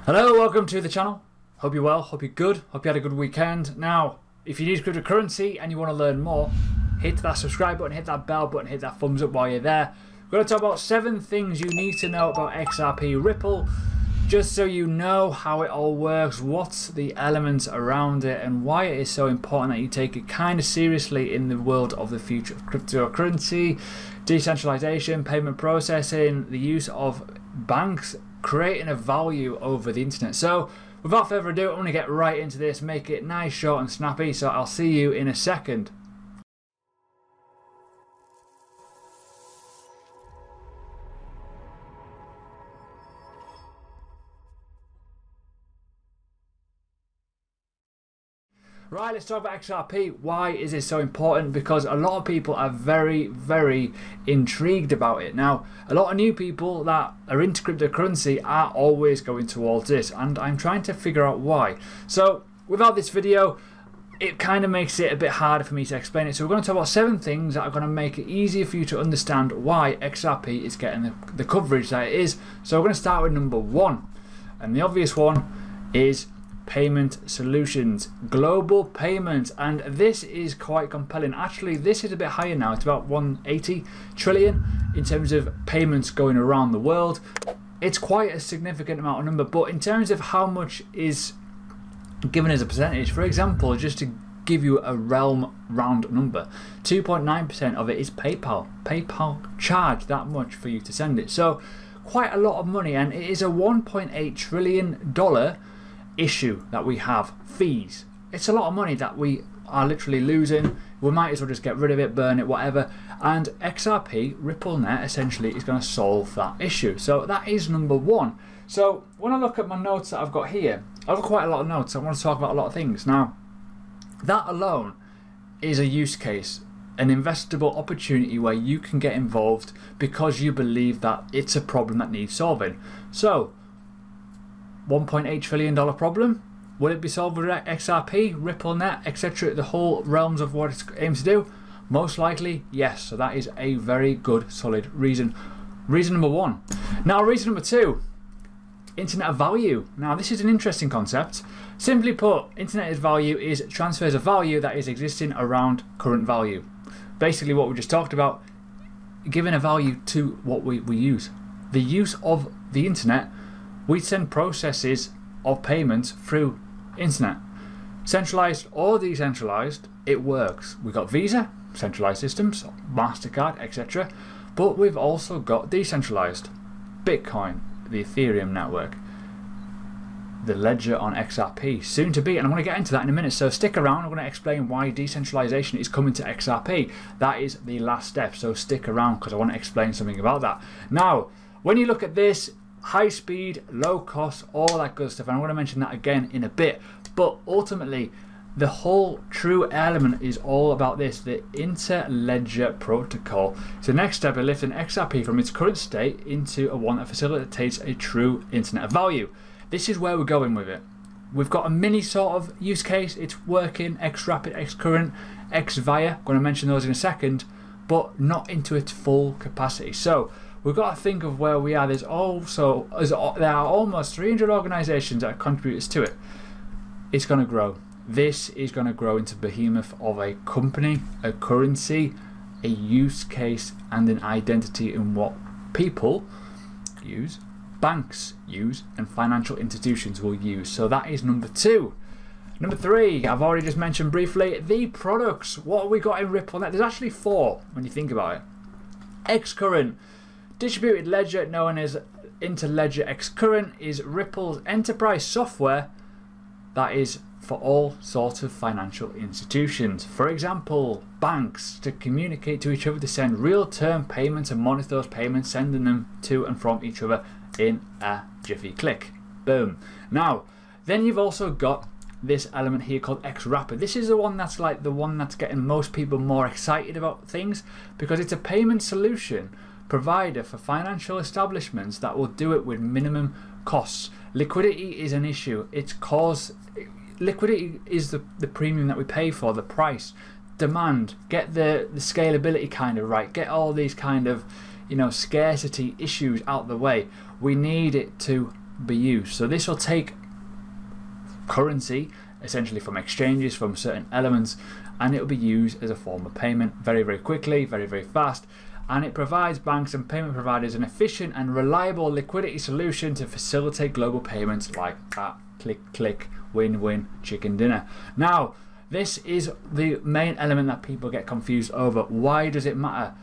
Hello, welcome to the channel. Hope you're well, hope you're good, hope you had a good weekend. Now, if you need cryptocurrency and you want to learn more, hit that subscribe button, hit that bell button, hit that thumbs up while you're there. We're going to talk about 7 things you need to know about XRP Ripple, just so you know how it all works, what's the elements around it, and why it is so important that you take it kind of seriously in the world of the future of cryptocurrency, decentralization, payment processing, the use of banks, creating a value over the internet. So without further ado, I'm going to get right into this, make it nice, short and snappy, so I'll see you in a second. Right, let's talk about XRP. Why is this so important? Because a lot of people are very intrigued about it. Now, a lot of new people that are into cryptocurrency are always going towards this, and I'm trying to figure out why. So, without this video, it kind of makes it a bit harder for me to explain it. So we're going to talk about 7 things that are going to make it easier for you to understand why XRP is getting the coverage that it is. So we're going to start with number 1. And the obvious one is payment solutions, global payments, and this is quite compelling. Actually, this is a bit higher now. It's about 180 trillion in terms of payments going around the world. It's quite a significant amount of number, but in terms of how much is given as a percentage, for example, just to give you a realm round number, 2.9% of it is PayPal. PayPal charge that much for you to send it, so quite a lot of money, and it is a $1.8 trillion issue that we have. Fees, it's a lot of money that we are literally losing. We might as well just get rid of it, burn it, whatever, and XRP RippleNet essentially is going to solve that issue. So that is number 1. So when I look at my notes that I've got here, I've got quite a lot of notes. I want to talk about a lot of things. Now, that alone is a use case, an investable opportunity where you can get involved because you believe that it's a problem that needs solving. So $1.8 trillion problem, will it be solved with XRP, RippleNet, etc., the whole realms of what it aims to do? Most likely, yes. So that is a very good, solid reason. Reason number 1. Now, reason number 2, internet of value. Now, this is an interesting concept. Simply put, internet of value is transfers of value that is existing around current value. Basically, what we just talked about, giving a value to what we use. The use of the internet. We send processes of payments through internet. Centralized or decentralized, it works. We've got Visa, centralized systems, MasterCard, etc. But we've also got decentralized. Bitcoin, the Ethereum network, the ledger on XRP, soon to be, and I'm going to get into that in a minute, so stick around. I'm going to explain why decentralization is coming to XRP. That is the last step, so stick around because I want to explain something about that. Now, when you look at this, high speed, low cost, all that good stuff, and I'm going to mention that again in a bit, but ultimately the whole true element is all about this, the inter-ledger protocol. So the next step is lifting XRP from its current state into a one that facilitates a true internet of value. This is where we're going with it. We've got a mini sort of use case. It's working, XRapid, XCurrent, XVia, I'm going to mention those in a second, but not into its full capacity. So we've got to think of where we are. There are almost 300 organisations that are contributors to it. It's going to grow. This is going to grow into behemoth of a company, a currency, a use case, and an identity in what people use, banks use, and financial institutions will use. So that is number 2. Number 3, I've already just mentioned briefly, the products. What have we got in RippleNet? There's actually 4 when you think about it. XCurrent, distributed ledger known as Interledger XCurrent, is Ripple's enterprise software that is for all sorts of financial institutions. For example, banks, to communicate to each other, to send real-term payments and monitor those payments, sending them to and from each other in a jiffy click. Boom. Now, then you've also got this element here called XRapid. This is the one that's like the one that's getting most people more excited about things, because it's a payment solution provider for financial establishments that will do it with minimum costs. Liquidity is an issue. Liquidity is the premium that we pay for, the price. Demand, get the scalability kind of right, get all these kind of scarcity issues out the way. We need it to be used. So this will take currency essentially from exchanges, from certain elements, and it will be used as a form of payment very, very quickly, very, very fast. And it provides banks and payment providers an efficient and reliable liquidity solution to facilitate global payments like that. Click, click, win, win, chicken dinner. Now, this is the main element that people get confused over. Why does it matter?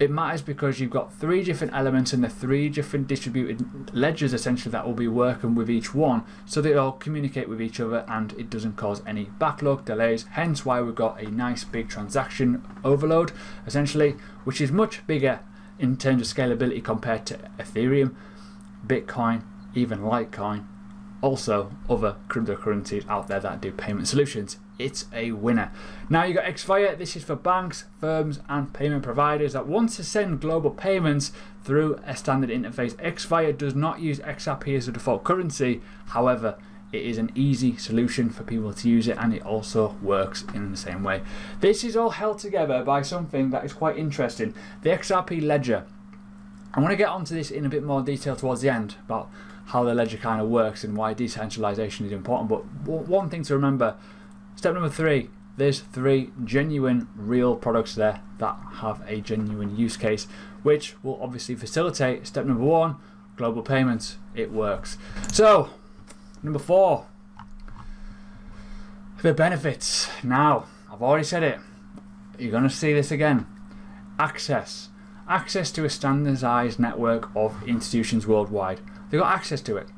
It matters because you've got 3 different elements and the 3 different distributed ledgers essentially that will be working with each one, so they all communicate with each other and it doesn't cause any backlog, delays. Hence why we've got a nice big transaction overload essentially, which is much bigger in terms of scalability compared to Ethereum, Bitcoin, even Litecoin, also other cryptocurrencies out there that do payment solutions. It's a winner. Now you got XFiat. This is for banks, firms and payment providers that want to send global payments through a standard interface. XFiat does not use XRP as a default currency. However, it is an easy solution for people to use it, and it also works in the same way. This is all held together by something that is quite interesting, the XRP ledger. I want to get onto this in a bit more detail towards the end about how the ledger kind of works and why decentralization is important. But one thing to remember, step number 3, there's 3 genuine real products there that have a genuine use case, which will obviously facilitate step number 1, global payments. It works. So number 4, the benefits. Now, I've already said it, you're going to see this again. Access to a standardized network of institutions worldwide. They've got access to it.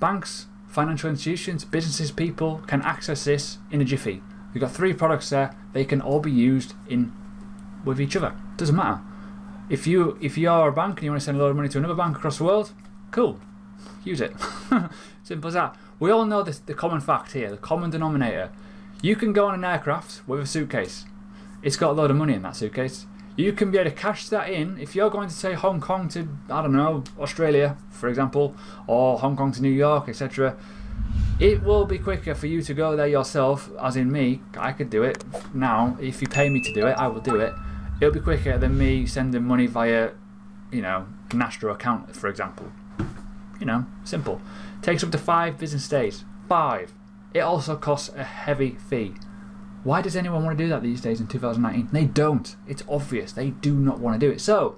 Banks, financial institutions, businesses, people can access this in a jiffy. We've got 3 products there. They can all be used with each other. Doesn't matter. If you're a bank and you want to send a lot of money to another bank across the world, cool, use it. Simple as that. We all know this, the common fact here, the common denominator. You can go on an aircraft with a suitcase. It's got a load of money in that suitcase. You can be able to cash that in. If you're going to say Hong Kong to, I don't know, Australia, for example, or Hong Kong to New York, etc., it will be quicker for you to go there yourself, as in me. I could do it now. If you pay me to do it, I will do it. It'll be quicker than me sending money via, you know, an Astro account, for example. You know, simple. Takes up to 5 business days. 5. It also costs a heavy fee. Why does anyone want to do that these days in 2019? They don't. It's obvious. They do not want to do it. So,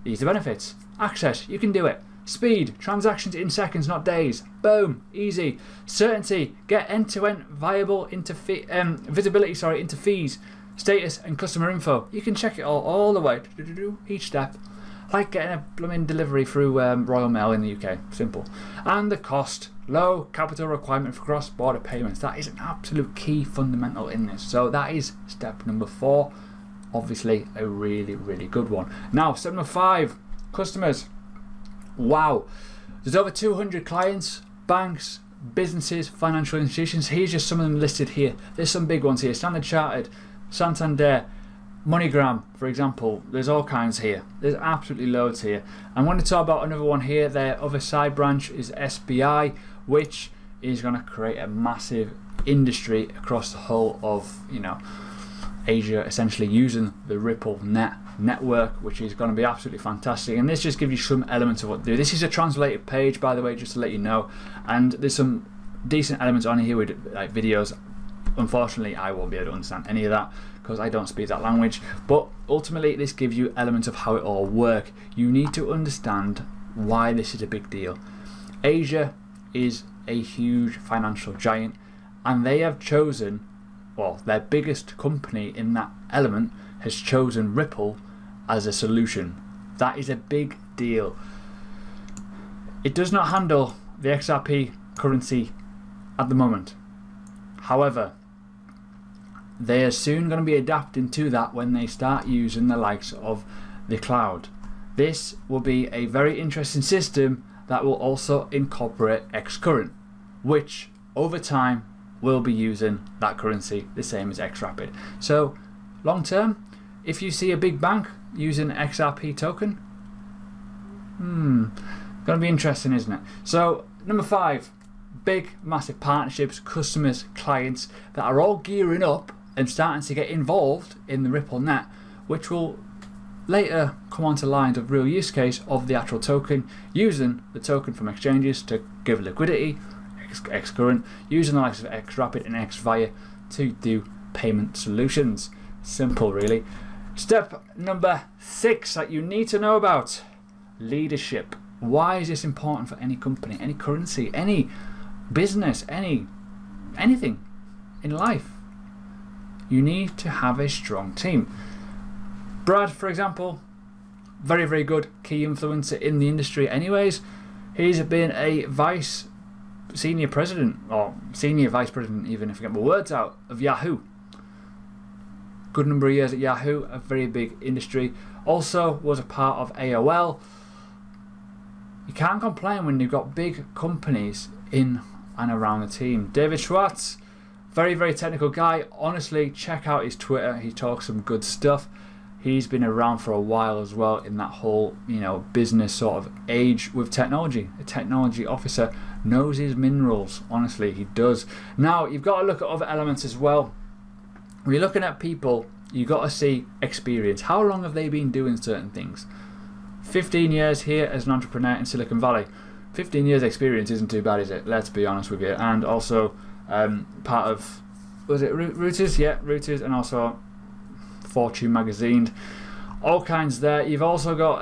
these are the benefits. Access. You can do it. Speed. Transactions in seconds, not days. Boom. Easy. Certainty. Get end-to-end viable visibility into fees, status and customer info. You can check it all the way. Each step. Like getting a blooming delivery through Royal Mail in the UK. Simple. And the cost. Low capital requirement for cross-border payments. That is an absolute key fundamental in this. So that is step number 4. Obviously a really, really good one. Now, step number 5. Customers. Wow. There's over 200 clients, banks, businesses, financial institutions. Here's just some of them listed here. There's some big ones here. Standard Chartered, Santander, MoneyGram, for example. There's all kinds here. There's absolutely loads here. I'm going to talk about another one here. Their other side branch is SBI, which is going to create a massive industry across the whole of, you know, Asia, essentially using the Ripple network, which is going to be absolutely fantastic. And this just gives you some elements of what to do. This is a translated page, by the way, just to let you know. And there's some decent elements on here with like videos. Unfortunately, I won't be able to understand any of that because I don't speak that language. But ultimately, this gives you elements of how it all works. You need to understand why this is a big deal. Asia is a huge financial giant, and they have chosen, well, their biggest company in that element has chosen Ripple as a solution. That is a big deal. It does not handle the XRP currency at the moment. However, they are soon going to be adapting to that when they start using the likes of the cloud. This will be a very interesting system that will also incorporate Xcurrent, which over time will be using that currency the same as XRapid. So long term, if you see a big bank using XRP token, gonna be interesting, isn't it? So number 5, big massive partnerships, customers, clients that are all gearing up and starting to get involved in the Ripple net, which will later come onto lines of real use case of the actual token, using the token from exchanges to give liquidity, X-current, using the likes of XRP and Flier to do payment solutions. Simple, really. Step number 6 that you need to know about: leadership. Why is this important for any company, any currency, any business, anything in life? You need to have a strong team. Brad, for example, very, very good key influencer in the industry anyways. He's been a senior president, or senior vice president, even if I get my words out, of Yahoo. Good number of years at Yahoo, a very big industry. Also was a part of AOL. You can't complain when you've got big companies in and around the team. David Schwartz, very, very technical guy. Honestly, check out his Twitter. He talks some good stuff. He's been around for a while as well in that whole, business sort of age with technology. A technology officer knows his minerals. Honestly, he does. Now, you've got to look at other elements as well. When you're looking at people, you've got to see experience. How long have they been doing certain things? 15 years here as an entrepreneur in Silicon Valley. 15 years experience isn't too bad, is it? Let's be honest with you. And also part of, was it Reuters? Yeah, Reuters, and also Fortune magazine. All kinds there. You've also got,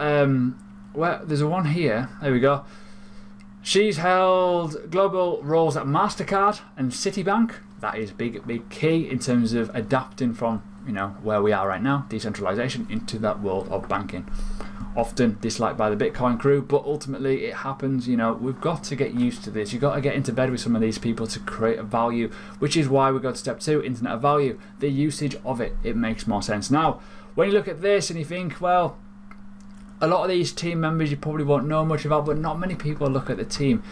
there's a one here. There we go. She's held global roles at MasterCard and Citibank. That is big key in terms of adapting from, where we are right now, decentralization, into that world of banking. Often disliked by the Bitcoin crew, but ultimately it happens. We've got to get used to this. You've got to get into bed with some of these people to create a value, which is why we go to step 2, Internet of Value. The usage of it makes more sense. Now, when you look at this and you think, well, a lot of these team members you probably won't know much about, but not many people look at the team.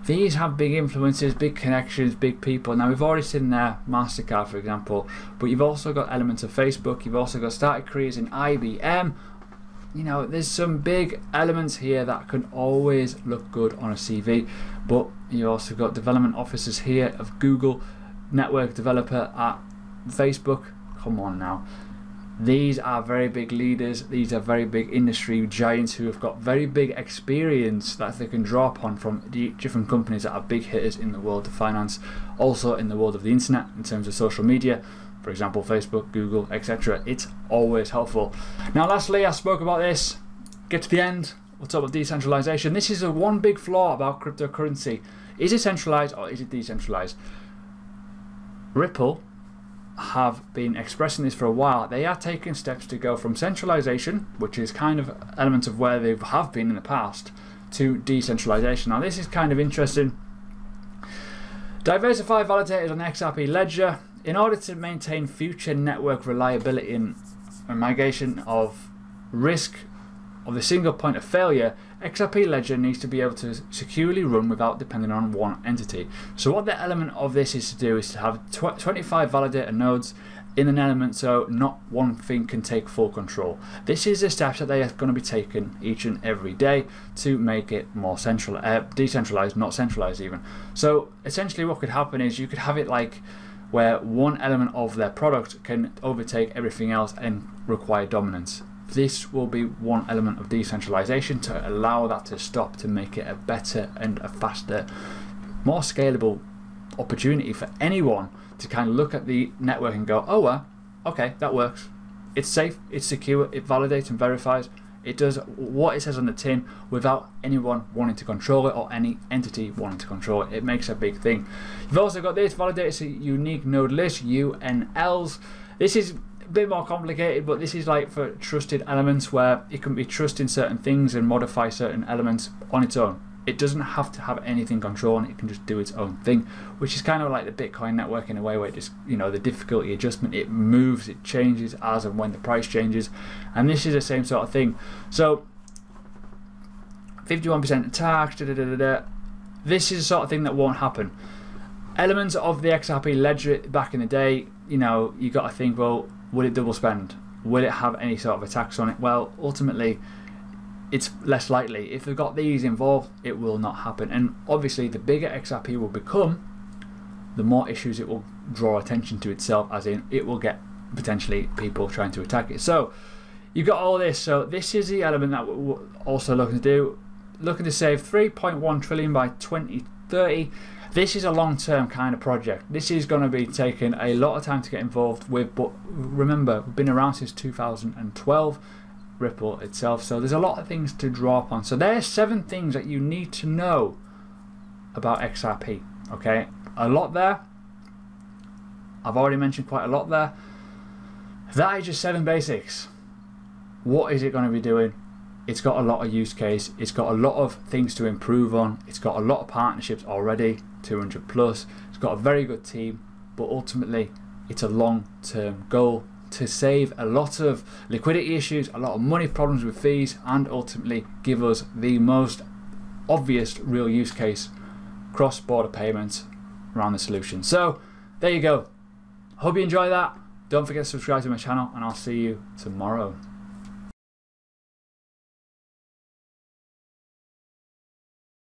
These have big influences, big connections, big people. Now, we've already seen there MasterCard, for example, but you've also got elements of Facebook. You've also got started careers in IBM. There's some big elements here that can always look good on a CV, but you also got development officers here of Google, network developer at Facebook. Come on now. These are very big leaders. These are very big industry giants who have got very big experience that they can draw upon from different companies that are big hitters in the world of finance, also in the world of the internet in terms of social media. For example, Facebook, Google, etc. It's always helpful. Now, lastly, I spoke about this. Get to the end. We'll talk about decentralization. This is the one big flaw about cryptocurrency. Is it centralized or is it decentralized? Ripple have been expressing this for a while. They are taking steps to go from centralization, which is kind of elements of where they have been in the past, to decentralization. Now, this is kind of interesting. Diversify validators on XRP ledger. In order to maintain future network reliability and mitigation of risk of the single point of failure, XRP ledger needs to be able to securely run without depending on one entity. So what the element of this is to do is to have 25 validator nodes in an element, so not one thing can take full control. This is the steps that they are going to be taking each and every day to make it more decentralized, not centralized even. So essentially what could happen is you could have it like where one element of their product can overtake everything else and require dominance. This will be one element of decentralization to allow that to stop, to make it a better and a faster, more scalable opportunity for anyone to kind of look at the network and go, oh well, okay, that works. It's safe, it's secure, it validates and verifies. It does what it says on the tin without anyone wanting to control it or any entity wanting to control it. It makes a big thing. You've also got this, validates a unique node list, UNLs. This is a bit more complicated, but this is like for trusted elements where it can be trusting certain things and modify certain elements on its own. It doesn't have to have anything controlling, it can just do its own thing, which is kind of like the Bitcoin network in a way where it just, the difficulty adjustment, it moves, it changes as and when the price changes, and this is the same sort of thing. So 51% tax, this is the sort of thing that won't happen. Elements of the XRP ledger back in the day, you got to think, well, will it double spend? Will it have any sort of a tax on it? Well, ultimately, it's less likely. If they've got these involved, it will not happen. And obviously, the bigger XRP will become, the more issues it will draw attention to itself, as in it will get potentially people trying to attack it. So you got all this. So this is the element that we're also looking to do. Looking to save 3.1 trillion by 2030. This is a long-term kind of project. This is going to be taking a lot of time to get involved with, but remember, we've been around since 2012, Ripple itself, so there's a lot of things to draw upon. So there's 7 things that you need to know about XRP. Okay, a lot there. I've already mentioned quite a lot there. That is just 7 basics. What is it going to be doing? It's got a lot of use case. It's got a lot of things to improve on. It's got a lot of partnerships already, 200 plus. It's got a very good team, but ultimately it's a long-term goal to save a lot of liquidity issues, a lot of money problems with fees, and ultimately give us the most obvious real use case, cross-border payments around the solution. So there you go. Hope you enjoy that. Don't forget to subscribe to my channel, and I'll see you tomorrow.